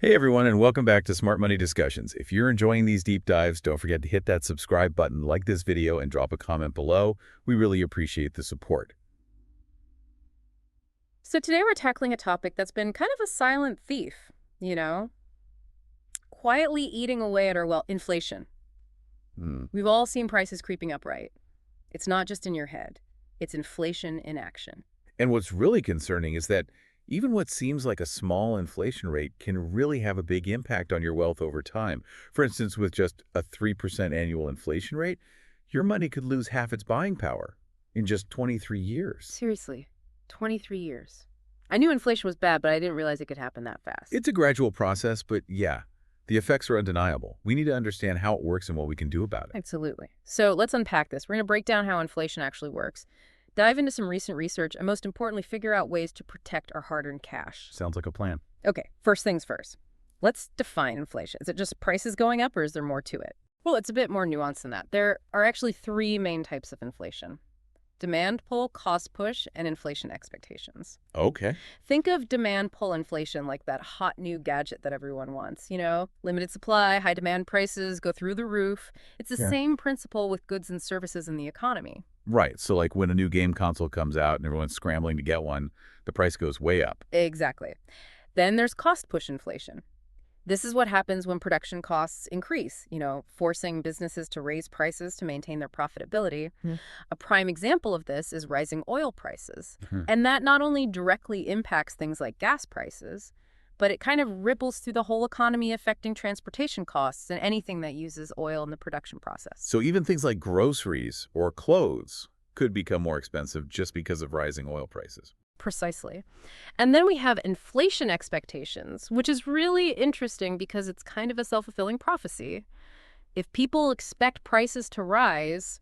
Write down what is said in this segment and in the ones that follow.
Hey everyone, and welcome back to Smart Money Discussions. If you're enjoying these deep dives, don't forget to hit that subscribe button, like this video, and drop a comment below. We really appreciate the support. So today we're tackling a topic that's been kind of a silent thief, you know, quietly eating away at our inflation. Hmm. We've all seen prices creeping up, right? It's not just in your head. It's inflation in action. And what's really concerning is that even what seems like a small inflation rate can really have a big impact on your wealth over time. For instance, with just a 3% annual inflation rate, your money could lose half its buying power in just 23 years. Seriously, 23 years. I knew inflation was bad, but I didn't realize it could happen that fast. It's a gradual process, but yeah, the effects are undeniable. We need to understand how it works and what we can do about it. Absolutely. So let's unpack this. We're going to break down how inflation actually works, dive into some recent research, and most importantly, figure out ways to protect our hard-earned cash. Sounds like a plan. Okay, first things first. Let's define inflation. Is it just prices going up, or is there more to it? Well, it's a bit more nuanced than that. There are actually three main types of inflation: demand pull, cost push, and inflation expectations. Okay. Think of demand pull inflation like that hot new gadget that everyone wants. Limited supply, high demand prices go through the roof. It's the Yeah. same principle with goods and services in the economy. Right. So like when a new game console comes out and everyone's scrambling to get one, the price goes way up. Exactly. Then there's cost push inflation. This is what happens when production costs increase, forcing businesses to raise prices to maintain their profitability. Hmm. A prime example of this is rising oil prices. Hmm. And that not only directly impacts things like gas prices, but it kind of ripples through the whole economy, affecting transportation costs and anything that uses oil in the production process. So even things like groceries or clothes could become more expensive just because of rising oil prices. Precisely. And then we have inflation expectations, which is really interesting because it's kind of a self-fulfilling prophecy. If people expect prices to rise,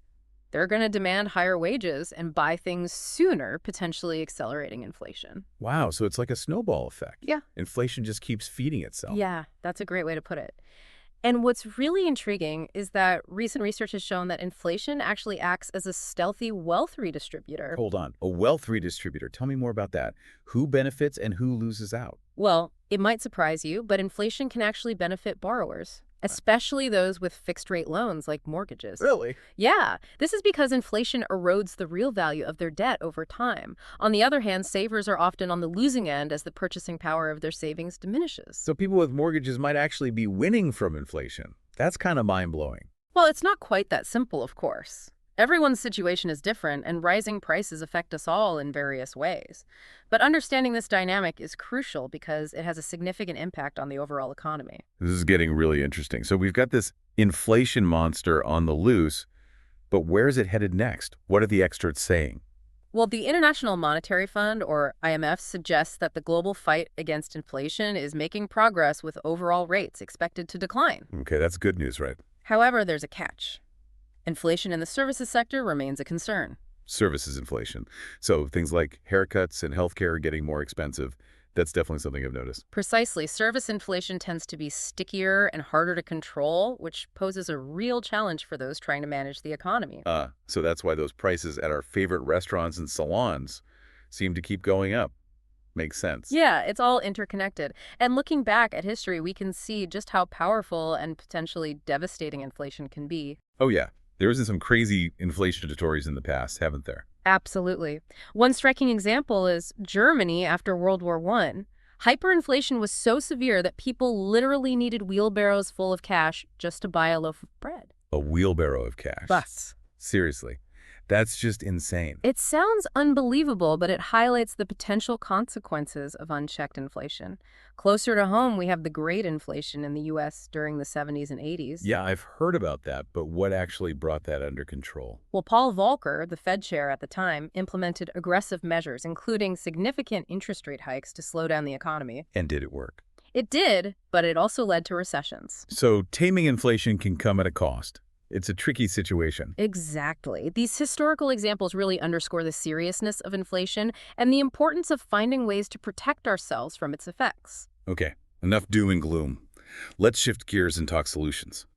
they're going to demand higher wages and buy things sooner, potentially accelerating inflation. Wow. So it's like a snowball effect. Yeah. Inflation just keeps feeding itself. Yeah, that's a great way to put it. And what's really intriguing is that recent research has shown that inflation actually acts as a stealthy wealth redistributor. Hold on. A wealth redistributor. Tell me more about that. Who benefits and who loses out? Well, it might surprise you, but inflation can actually benefit borrowers, especially those with fixed-rate loans like mortgages. Really? Yeah, this is because inflation erodes the real value of their debt over time. On the other hand, savers are often on the losing end as the purchasing power of their savings diminishes. So people with mortgages might actually be winning from inflation. That's kind of mind-blowing. Well, it's not quite that simple, of course. Everyone's situation is different, and rising prices affect us all in various ways. But understanding this dynamic is crucial because it has a significant impact on the overall economy. This is getting really interesting. So we've got this inflation monster on the loose, but where is it headed next? What are the experts saying? Well, the International Monetary Fund, or IMF, suggests that the global fight against inflation is making progress with overall rates expected to decline. Okay, that's good news, right? However, there's a catch. Inflation in the services sector remains a concern. Services inflation. So things like haircuts and healthcare are getting more expensive. That's definitely something I've noticed. Precisely, service inflation tends to be stickier and harder to control, which poses a real challenge for those trying to manage the economy. So that's why those prices at our favorite restaurants and salons seem to keep going up. Makes sense. Yeah, it's all interconnected. And looking back at history, we can see just how powerful and potentially devastating inflation can be. Oh yeah, there was some crazy inflation stories in the past, haven't there? Absolutely. One striking example is Germany after World War I. Hyperinflation was so severe that people literally needed wheelbarrows full of cash just to buy a loaf of bread. A wheelbarrow of cash. Bus. Seriously, that's just insane. It sounds unbelievable, but it highlights the potential consequences of unchecked inflation. Closer to home, we have the Great Inflation in the U.S. during the 70s and 80s. Yeah, I've heard about that, but what actually brought that under control? Well, Paul Volcker, the Fed chair at the time, implemented aggressive measures, including significant interest rate hikes to slow down the economy. And did it work? It did, but it also led to recessions. So taming inflation can come at a cost. It's a tricky situation. Exactly. These historical examples really underscore the seriousness of inflation and the importance of finding ways to protect ourselves from its effects. Okay, enough doom and gloom. Let's shift gears and talk solutions.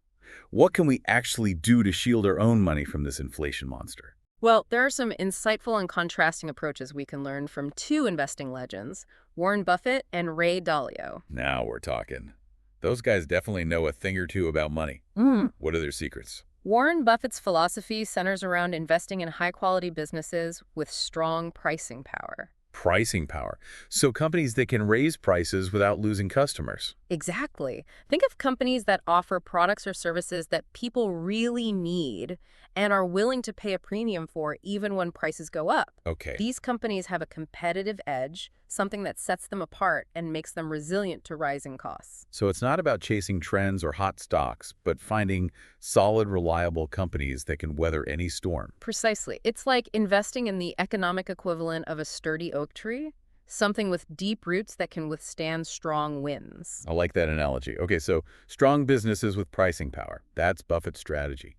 What can we actually do to shield our own money from this inflation monster? Well, there are some insightful and contrasting approaches we can learn from two investing legends, Warren Buffett and Ray Dalio. Now we're talking. Those guys definitely know a thing or two about money. Mm. What are their secrets? Warren Buffett's philosophy centers around investing in high-quality businesses with strong pricing power. Pricing power. So companies that can raise prices without losing customers. Exactly. Think of companies that offer products or services that people really need and are willing to pay a premium for even when prices go up. Okay. These companies have a competitive edge, something that sets them apart and makes them resilient to rising costs. So it's not about chasing trends or hot stocks, but finding solid, reliable companies that can weather any storm. Precisely. It's like investing in the economic equivalent of a sturdy oak tree, something with deep roots that can withstand strong winds. I like that analogy. Okay, so strong businesses with pricing power. That's Buffett's strategy.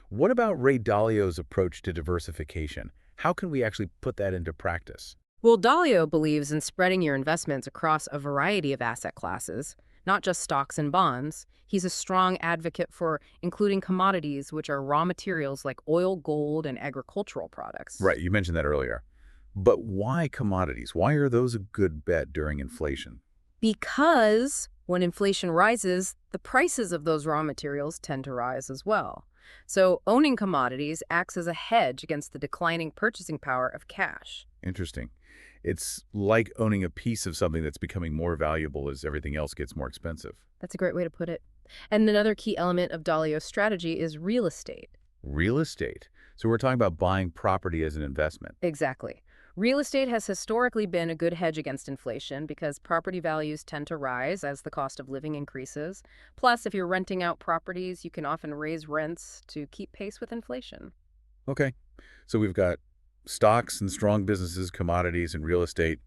What about Ray Dalio's approach to diversification? How can we actually put that into practice? Well, Dalio believes in spreading your investments across a variety of asset classes, not just stocks and bonds. He's a strong advocate for including commodities, which are raw materials like oil, gold, and agricultural products. Right, you mentioned that earlier. But why commodities? Why are those a good bet during inflation? Because when inflation rises, the prices of those raw materials tend to rise as well. So owning commodities acts as a hedge against the declining purchasing power of cash. Interesting. It's like owning a piece of something that's becoming more valuable as everything else gets more expensive. That's a great way to put it. And another key element of Dalio's strategy is real estate. Real estate. So we're talking about buying property as an investment. Exactly. Real estate has historically been a good hedge against inflation because property values tend to rise as the cost of living increases. Plus, if you're renting out properties, you can often raise rents to keep pace with inflation. Okay. So we've got stocks and strong businesses, commodities and real estate.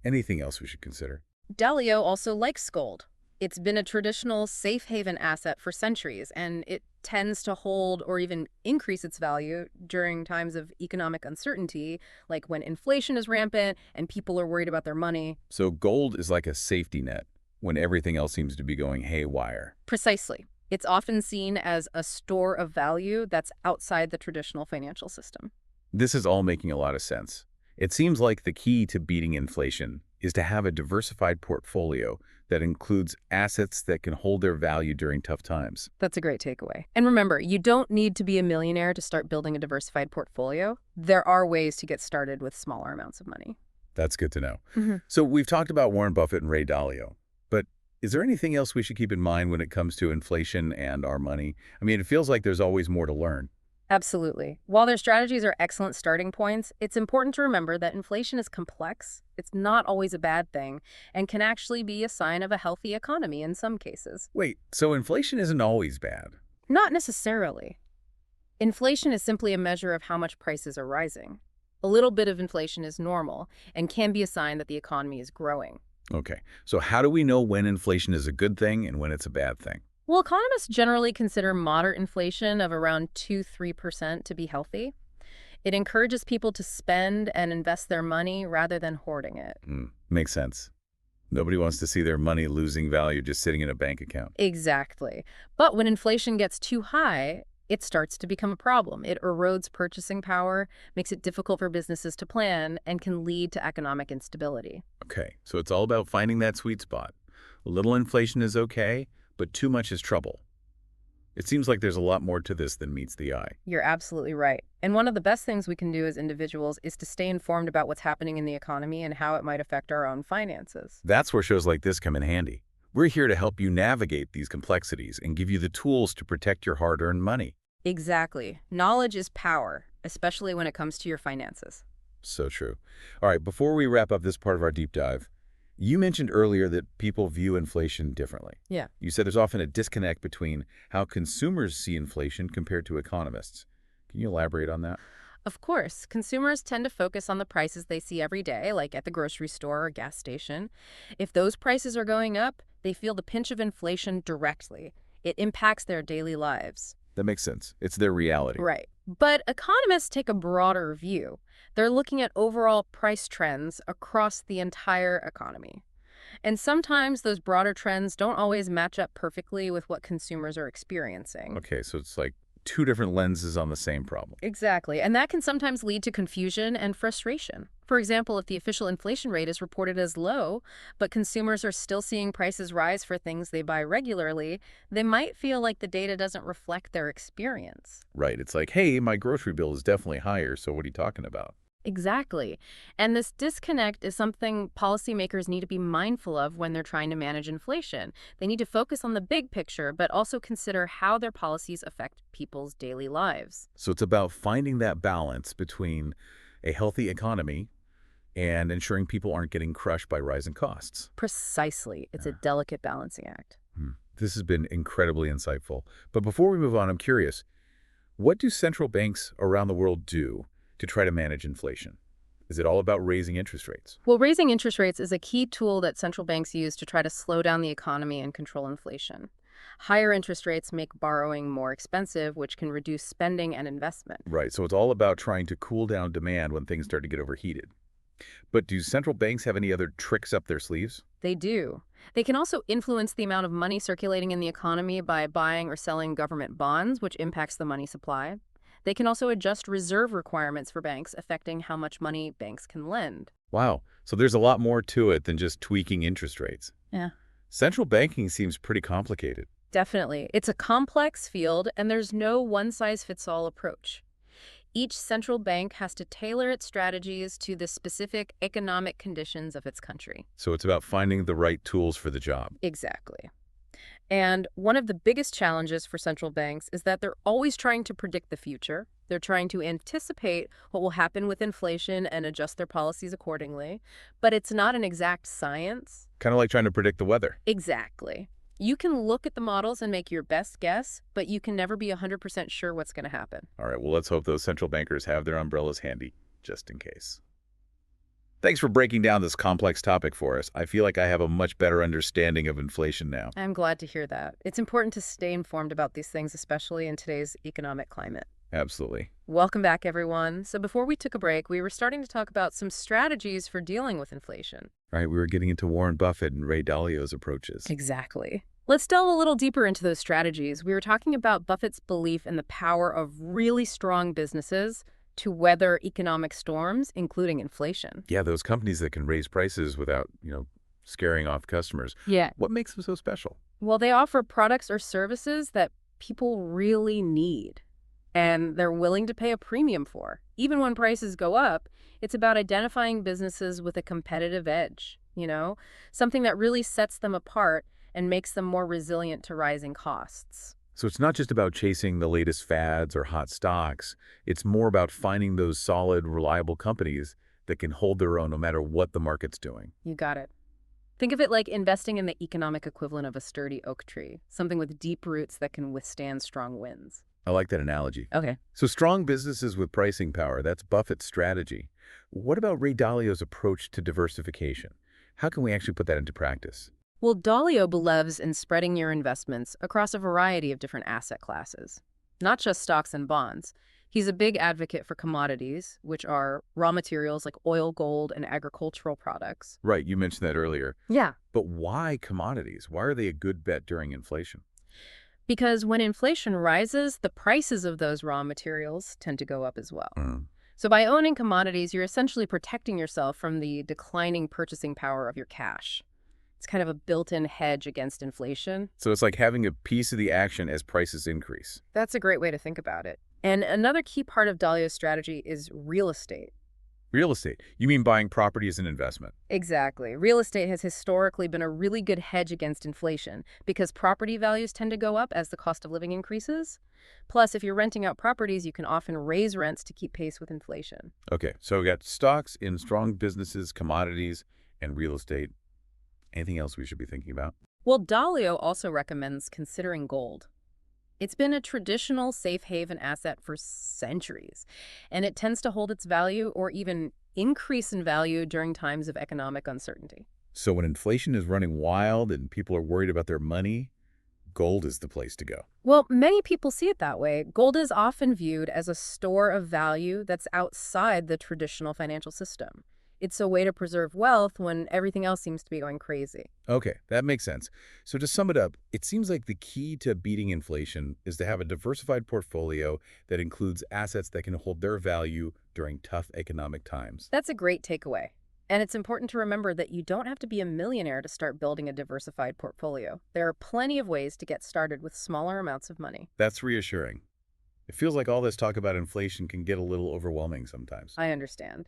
Anything else we should consider? Dalio also likes gold. It's been a traditional safe haven asset for centuries, and it tends to hold or even increase its value during times of economic uncertainty, like when inflation is rampant and people are worried about their money. So gold is like a safety net when everything else seems to be going haywire. Precisely. It's often seen as a store of value that's outside the traditional financial system. This is all making a lot of sense. It seems like the key to beating inflation is to have a diversified portfolio that includes assets that can hold their value during tough times. That's a great takeaway. And remember, you don't need to be a millionaire to start building a diversified portfolio. There are ways to get started with smaller amounts of money. That's good to know. Mhm. So we've talked about Warren Buffett and Ray Dalio, but is there anything else we should keep in mind when it comes to inflation and our money? I mean, it feels like there's always more to learn. Absolutely. While their strategies are excellent starting points, it's important to remember that inflation is complex, it's not always a bad thing, and can actually be a sign of a healthy economy in some cases. Wait, so inflation isn't always bad? Not necessarily. Inflation is simply a measure of how much prices are rising. A little bit of inflation is normal and can be a sign that the economy is growing. Okay, so how do we know when inflation is a good thing and when it's a bad thing? Well, economists generally consider moderate inflation of around 2–3% to be healthy. It encourages people to spend and invest their money rather than hoarding it. Makes sense. Nobody wants to see their money losing value just sitting in a bank account. Exactly. But when inflation gets too high, it starts to become a problem. It erodes purchasing power, makes it difficult for businesses to plan, and can lead to economic instability. Okay, so it's all about finding that sweet spot. A little inflation is okay, but too much is trouble. It seems like there's a lot more to this than meets the eye. You're absolutely right. And one of the best things we can do as individuals is to stay informed about what's happening in the economy and how it might affect our own finances. That's where shows like this come in handy. We're here to help you navigate these complexities and give you the tools to protect your hard-earned money. Exactly. Knowledge is power, especially when it comes to your finances. So true. All right, before we wrap up this part of our deep dive, you mentioned earlier that people view inflation differently. Yeah. You said there's often a disconnect between how consumers see inflation compared to economists. Can you elaborate on that? Of course, consumers tend to focus on the prices they see every day, like at the grocery store or gas station. If those prices are going up, they feel the pinch of inflation directly. It impacts their daily lives. That makes sense. It's their reality. Right. But economists take a broader view. They're looking at overall price trends across the entire economy. And sometimes those broader trends don't always match up perfectly with what consumers are experiencing. Okay, so it's like two different lenses on the same problem. Exactly. And that can sometimes lead to confusion and frustration. For example, if the official inflation rate is reported as low, but consumers are still seeing prices rise for things they buy regularly, they might feel like the data doesn't reflect their experience. Right. It's like, hey, my grocery bill is definitely higher, so what are you talking about? Exactly. And this disconnect is something policymakers need to be mindful of when they're trying to manage inflation. They need to focus on the big picture, but also consider how their policies affect people's daily lives. So it's about finding that balance between a healthy economy and ensuring people aren't getting crushed by rising costs. Precisely. It's a Yeah. delicate balancing act. This has been incredibly insightful. But before we move on, I'm curious, what do central banks around the world do to try to manage inflation? Is it all about raising interest rates? Well, raising interest rates is a key tool that central banks use to try to slow down the economy and control inflation. Higher interest rates make borrowing more expensive, which can reduce spending and investment. Right, so it's all about trying to cool down demand when things start to get overheated. But do central banks have any other tricks up their sleeves? They do. They can also influence the amount of money circulating in the economy by buying or selling government bonds, which impacts the money supply. They can also adjust reserve requirements for banks, affecting how much money banks can lend. Wow, so there's a lot more to it than just tweaking interest rates. Yeah. Central banking seems pretty complicated. Definitely. It's a complex field, and there's no one-size-fits-all approach. Each central bank has to tailor its strategies to the specific economic conditions of its country. So it's about finding the right tools for the job. Exactly. And one of the biggest challenges for central banks is that they're always trying to predict the future. They're trying to anticipate what will happen with inflation and adjust their policies accordingly. But it's not an exact science. Kind of like trying to predict the weather. Exactly. You can look at the models and make your best guess, but you can never be 100% sure what's going to happen. All right, well, let's hope those central bankers have their umbrellas handy, just in case. Thanks for breaking down this complex topic for us. I feel like I have a much better understanding of inflation now. I'm glad to hear that. It's important to stay informed about these things, especially in today's economic climate. Absolutely. Welcome back, everyone. So before we took a break, we were starting to talk about some strategies for dealing with inflation. Right, we were getting into Warren Buffett and Ray Dalio's approaches. Exactly. Let's delve a little deeper into those strategies. We were talking about Buffett's belief in the power of really strong businesses to weather economic storms, including inflation. Yeah, those companies that can raise prices without, scaring off customers. Yeah. What makes them so special? Well, they offer products or services that people really need, and they're willing to pay a premium for. Even when prices go up, it's about identifying businesses with a competitive edge, something that really sets them apart and makes them more resilient to rising costs. So it's not just about chasing the latest fads or hot stocks. It's more about finding those solid, reliable companies that can hold their own no matter what the market's doing. You got it. Think of it like investing in the economic equivalent of a sturdy oak tree, something with deep roots that can withstand strong winds. I like that analogy. Okay. So strong businesses with pricing power, that's Buffett's strategy. What about Ray Dalio's approach to diversification? How can we actually put that into practice? Well, Dalio believes in spreading your investments across a variety of different asset classes, not just stocks and bonds. He's a big advocate for commodities, which are raw materials like oil, gold, and agricultural products. Right, you mentioned that earlier. Yeah. But why commodities? Why are they a good bet during inflation? Because when inflation rises, the prices of those raw materials tend to go up as well. So by owning commodities, you're essentially protecting yourself from the declining purchasing power of your cash. It's kind of a built-in hedge against inflation. So it's like having a piece of the action as prices increase. That's a great way to think about it. And another key part of Dalio's strategy is real estate. Real estate. You mean buying property as an investment? Exactly. Real estate has historically been a really good hedge against inflation because property values tend to go up as the cost of living increases. Plus, if you're renting out properties, you can often raise rents to keep pace with inflation. Okay, so we got stocks in strong businesses, commodities, and real estate. Anything else we should be thinking about? Well, Dalio also recommends considering gold. It's been a traditional safe haven asset for centuries, and it tends to hold its value or even increase in value during times of economic uncertainty. So when inflation is running wild and people are worried about their money, gold is the place to go. Well, many people see it that way. Gold is often viewed as a store of value that's outside the traditional financial system. It's a way to preserve wealth when everything else seems to be going crazy. Okay, that makes sense. So to sum it up, it seems like the key to beating inflation is to have a diversified portfolio that includes assets that can hold their value during tough economic times. That's a great takeaway. And it's important to remember that you don't have to be a millionaire to start building a diversified portfolio. There are plenty of ways to get started with smaller amounts of money. That's reassuring. It feels like all this talk about inflation can get a little overwhelming sometimes. I understand.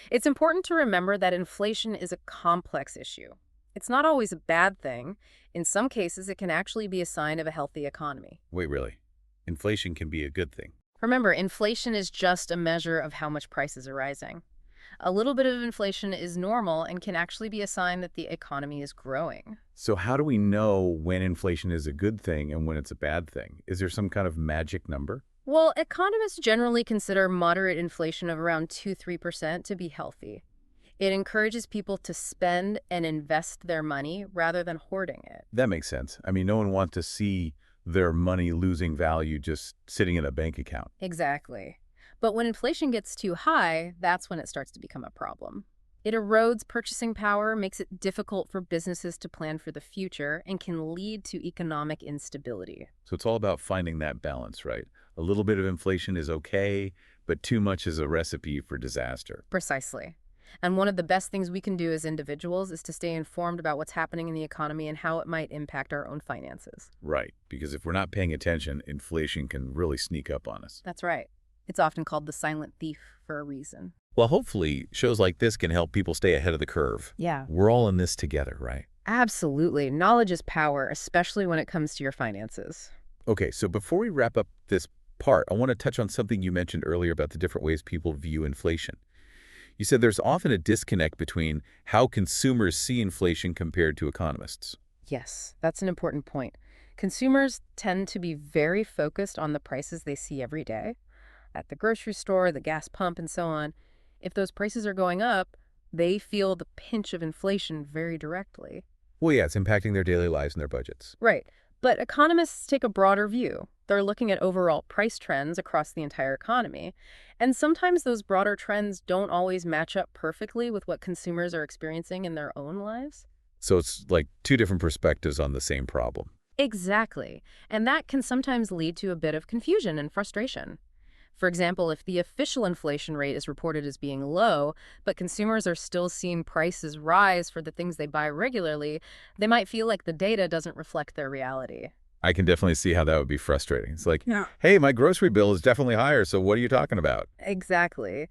It's important to remember that inflation is a complex issue. It's not always a bad thing. In some cases, it can actually be a sign of a healthy economy. Wait, really? Inflation can be a good thing. Remember, inflation is just a measure of how much prices are rising. A little bit of inflation is normal and can actually be a sign that the economy is growing. So how do we know when inflation is a good thing and when it's a bad thing? Is there some kind of magic number? Well, economists generally consider moderate inflation of around 2–3% to be healthy. It encourages people to spend and invest their money rather than hoarding it. That makes sense. I mean, no one wants to see their money losing value just sitting in a bank account. Exactly. But when inflation gets too high, that's when it starts to become a problem. It erodes purchasing power, makes it difficult for businesses to plan for the future, and can lead to economic instability. So it's all about finding that balance, right? A little bit of inflation is okay, but too much is a recipe for disaster. Precisely. And one of the best things we can do as individuals is to stay informed about what's happening in the economy and how it might impact our own finances. Right, because if we're not paying attention, inflation can really sneak up on us. That's right. It's often called the silent thief for a reason. Well, hopefully, shows like this can help people stay ahead of the curve. Yeah. We're all in this together, right? Absolutely. Knowledge is power, especially when it comes to your finances. Okay, so before we wrap up this part, I want to touch on something you mentioned earlier about the different ways people view inflation. You said there's often a disconnect between how consumers see inflation compared to economists. Yes, that's an important point. Consumers tend to be very focused on the prices they see every day, at the grocery store, the gas pump, and so on. If those prices are going up, they feel the pinch of inflation very directly. Well, yeah, it's impacting their daily lives and their budgets. Right. But economists take a broader view. They're looking at overall price trends across the entire economy. And sometimes those broader trends don't always match up perfectly with what consumers are experiencing in their own lives. So it's like two different perspectives on the same problem. Exactly. And that can sometimes lead to a bit of confusion and frustration. For example, if the official inflation rate is reported as being low, but consumers are still seeing prices rise for the things they buy regularly, they might feel like the data doesn't reflect their reality. I can definitely see how that would be frustrating. It's like, Yeah. hey, my grocery bill is definitely higher, so what are you talking about? Exactly.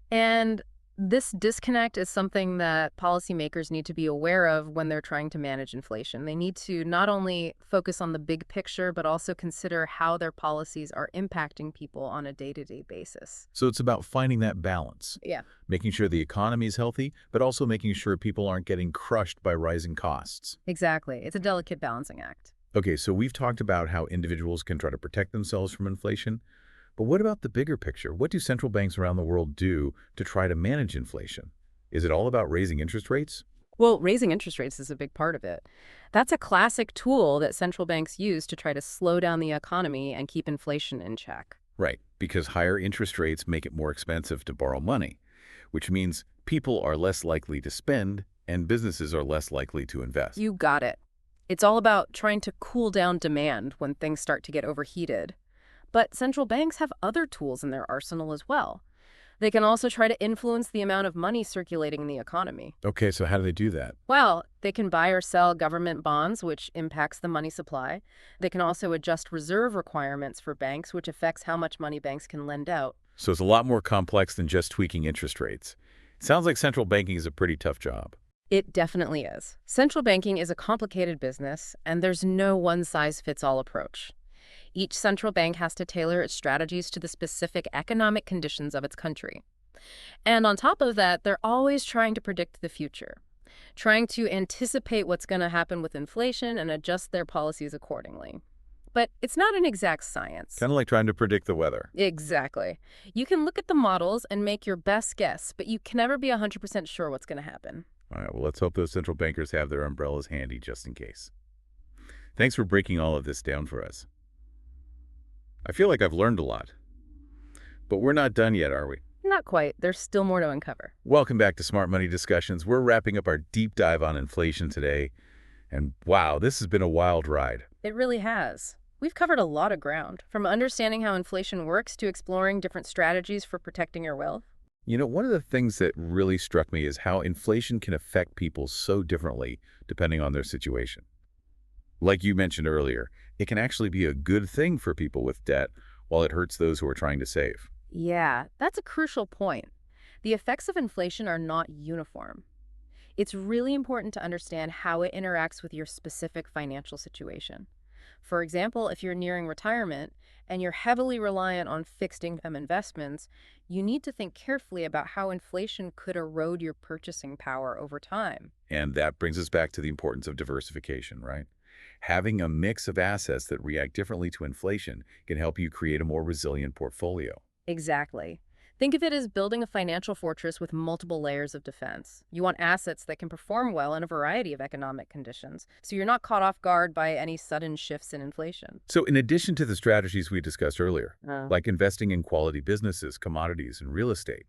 And this disconnect is something that policymakers need to be aware of when they're trying to manage inflation. They need to not only focus on the big picture, but also consider how their policies are impacting people on a day-to-day basis. So it's about finding that balance, Yeah, making sure the economy is healthy, but also making sure people aren't getting crushed by rising costs. exactly. It's a delicate balancing act. Okay, so we've talked about how individuals can try to protect themselves from inflation. But what about the bigger picture? What do central banks around the world do to try to manage inflation? Is it all about raising interest rates? Well, raising interest rates is a big part of it. That's a classic tool that central banks use to try to slow down the economy and keep inflation in check. Right, because higher interest rates make it more expensive to borrow money, which means people are less likely to spend and businesses are less likely to invest. You got it. It's all about trying to cool down demand when things start to get overheated. But central banks have other tools in their arsenal as well. They can also try to influence the amount of money circulating in the economy. Okay, so how do they do that? Well, they can buy or sell government bonds, which impacts the money supply. They can also adjust reserve requirements for banks, which affects how much money banks can lend out. So it's a lot more complex than just tweaking interest rates. It sounds like central banking is a pretty tough job. It definitely is. Central banking is a complicated business, and there's no one-size-fits-all approach. Each central bank has to tailor its strategies to the specific economic conditions of its country. And on top of that, they're always trying to predict the future, trying to anticipate what's going to happen with inflation and adjust their policies accordingly. But it's not an exact science. Kind of like trying to predict the weather. Exactly. You can look at the models and make your best guess, but you can never be 100% sure what's going to happen. All right, well, let's hope those central bankers have their umbrellas handy just in case. Thanks for breaking all of this down for us. I feel like I've learned a lot. But we're not done yet, are we? Not quite. There's still more to uncover. Welcome back to Smart Money Discussions. We're wrapping up our deep dive on inflation today. And wow, this has been a wild ride. It really has. We've covered a lot of ground, from understanding how inflation works to exploring different strategies for protecting your wealth. One of the things that really struck me is how inflation can affect people so differently depending on their situation. Like you mentioned earlier, it can actually be a good thing for people with debt, while it hurts those who are trying to save. Yeah, that's a crucial point. The effects of inflation are not uniform. It's really important to understand how it interacts with your specific financial situation. For example, if you're nearing retirement and you're heavily reliant on fixed income investments, you need to think carefully about how inflation could erode your purchasing power over time. And that brings us back to the importance of diversification, right? Having a mix of assets that react differently to inflation can help you create a more resilient portfolio. Exactly. Think of it as building a financial fortress with multiple layers of defense. You want assets that can perform well in a variety of economic conditions, so you're not caught off guard by any sudden shifts in inflation. So in addition to the strategies we discussed earlier, Uh, like investing in quality businesses, commodities, and real estate,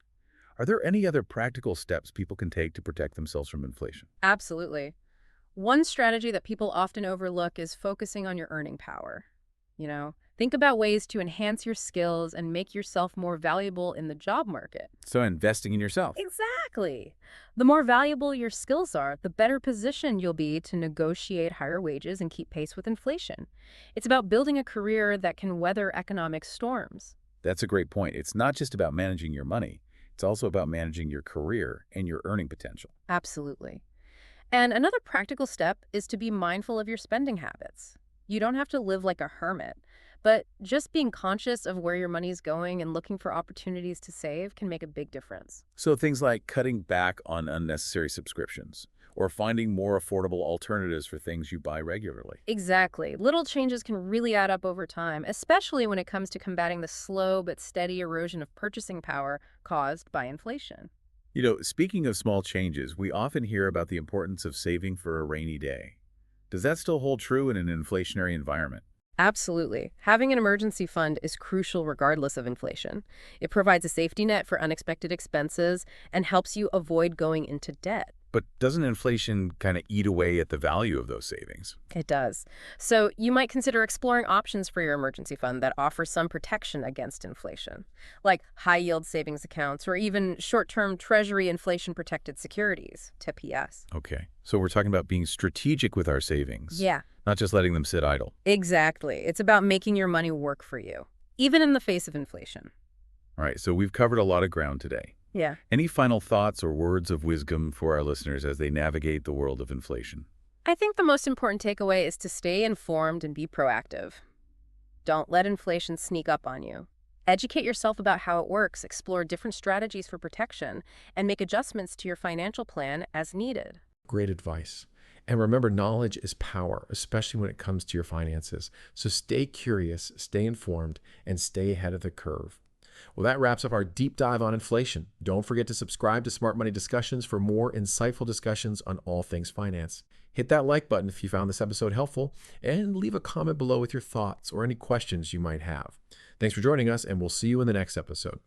are there any other practical steps people can take to protect themselves from inflation? Absolutely. One strategy that people often overlook is focusing on your earning power. Think about ways to enhance your skills and make yourself more valuable in the job market. So investing in yourself. Exactly. The more valuable your skills are, the better positioned you'll be to negotiate higher wages and keep pace with inflation. It's about building a career that can weather economic storms. That's a great point. It's not just about managing your money. It's also about managing your career and your earning potential. Absolutely. And another practical step is to be mindful of your spending habits. You don't have to live like a hermit, but just being conscious of where your money is going and looking for opportunities to save can make a big difference. So things like cutting back on unnecessary subscriptions or finding more affordable alternatives for things you buy regularly. Exactly. Little changes can really add up over time, especially when it comes to combating the slow but steady erosion of purchasing power caused by inflation. Speaking of small changes, we often hear about the importance of saving for a rainy day. Does that still hold true in an inflationary environment? Absolutely. Having an emergency fund is crucial regardless of inflation. It provides a safety net for unexpected expenses and helps you avoid going into debt. But doesn't inflation kind of eat away at the value of those savings? It does. So you might consider exploring options for your emergency fund that offer some protection against inflation, like high-yield savings accounts or even short-term Treasury inflation-protected securities, TIPS. Okay, so we're talking about being strategic with our savings, Yeah, not just letting them sit idle. exactly. It's about making your money work for you, even in the face of inflation. All right, so we've covered a lot of ground today. Yeah. Any final thoughts or words of wisdom for our listeners as they navigate the world of inflation? I think the most important takeaway is to stay informed and be proactive. Don't let inflation sneak up on you. Educate yourself about how it works, explore different strategies for protection, and make adjustments to your financial plan as needed. Great advice. And remember, knowledge is power, especially when it comes to your finances. So stay curious, stay informed, and stay ahead of the curve. Well, that wraps up our deep dive on inflation. Don't forget to subscribe to Smart Money Discussions for more insightful discussions on all things finance. Hit that like button if you found this episode helpful, and leave a comment below with your thoughts or any questions you might have. Thanks for joining us, and we'll see you in the next episode.